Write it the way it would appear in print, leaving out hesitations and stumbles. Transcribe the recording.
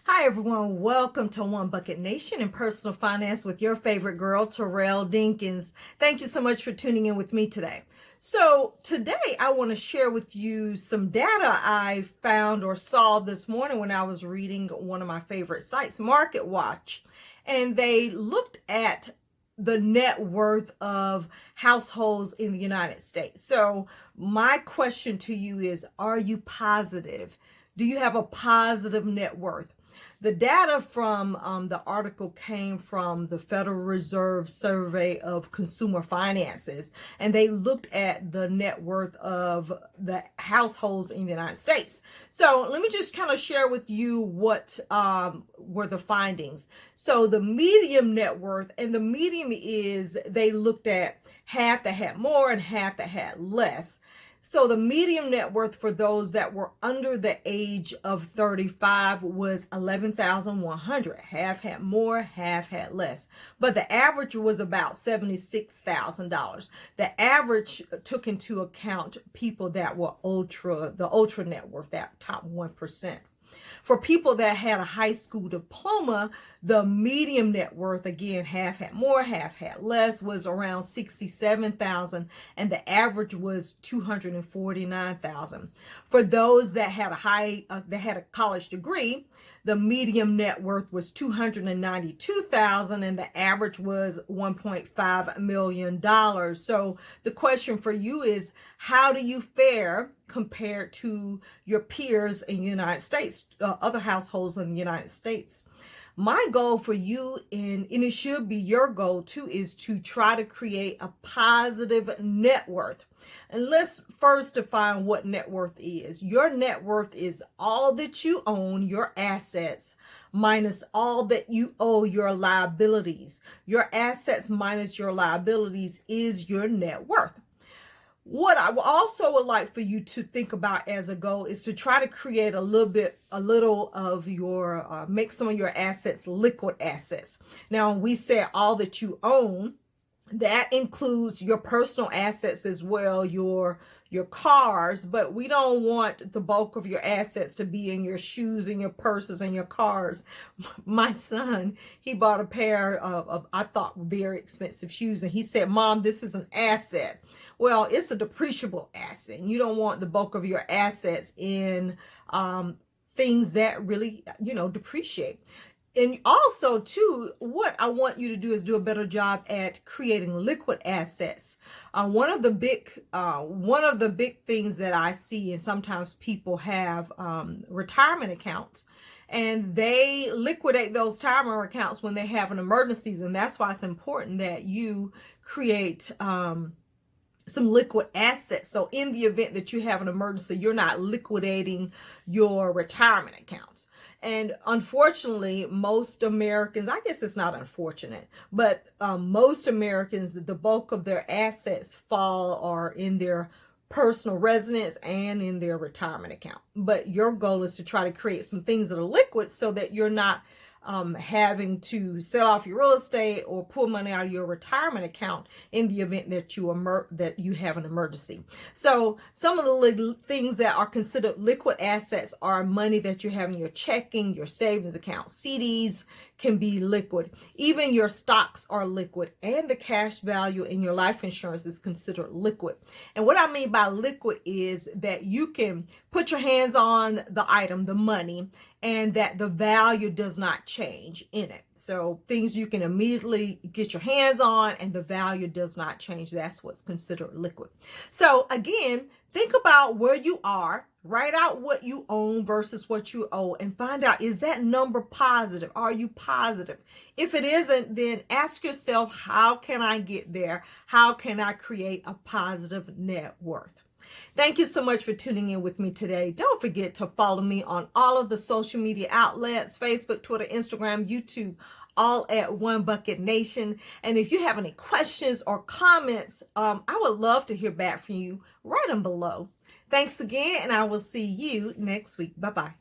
Hi everyone, welcome to One Bucket Nation and Personal Finance with your favorite girl, Terrell Dinkins. Thank you so much for tuning in with me today. So today I want to share with you some data I found or saw this morning when I was reading one of my favorite sites, Market Watch, and they looked at the net worth of households in the United States. So my question to you is, are you positive? Do you have a positive net worth? The data from the article came from the Federal Reserve Survey of Consumer Finances, and they looked at the net worth of the households in the United States. So let me just kind of share with you what were the findings. So the medium net worth, and the medium is they looked at half that had more and half that had less. So the medium net worth for those that were under the age of 35 was 11,100. Half had more, half had less. But the average was about $76,000. The average took into account people that were the ultra net worth, that top 1%. For people that had a high school diploma, the medium net worth, again, half had more, half had less, was around 67,000, and the average was 249,000. For those that had a college degree, the medium net worth was 292,000, and the average was $1.5 million. So the question for you is, how do you fare compared to your peers in the United States, other households in the United States? My goal for you, and it should be your goal too, is to try to create a positive net worth. And let's first define what net worth is. Your net worth is all that you own, your assets, minus all that you owe, your liabilities. Your assets minus your liabilities is your net worth. What I also would like for you to think about as a goal is to try to create a little of your, make some of your assets liquid assets. Now, we say all that you own, that includes your personal assets as well, your cars, but we don't want the bulk of your assets to be in your shoes and your purses and your cars. My son, he bought a pair of I thought very expensive shoes, and he said, "Mom, this is an asset." Well, it's a depreciable asset, and you don't want the bulk of your assets in things that really, depreciate. And also, too, what I want you to do is do a better job at creating liquid assets. One of the big things that I see, and sometimes people have retirement accounts, and they liquidate those retirement accounts when they have an emergencies, and that's why it's important that you create some liquid assets. So in the event that you have an emergency, you're not liquidating your retirement accounts. And unfortunately, most Americans, I guess it's not unfortunate, but most Americans, the bulk of their assets are in their personal residence and in their retirement account. But your goal is to try to create some things that are liquid so that you're not having to sell off your real estate or pull money out of your retirement account in the event that you have an emergency. So some of the things that are considered liquid assets are money that you have in your checking, your savings account. CDs can be liquid. Even your stocks are liquid, and the cash value in your life insurance is considered liquid. And what I mean by liquid is that you can put your hands on the item, the money, and that the value does not change in it. So things you can immediately get your hands on and the value does not change. That's what's considered liquid. So again, think about where you are, write out what you own versus what you owe, and find out, is that number positive? Are you positive? If it isn't, then ask yourself, how can I get there? How can I create a positive net worth? Thank you so much for tuning in with me today. Don't forget to follow me on all of the social media outlets, Facebook, Twitter, Instagram, YouTube, all at One Bucket Nation. And if you have any questions or comments, I would love to hear back from you. Write them below. Thanks again, and I will see you next week. Bye-bye.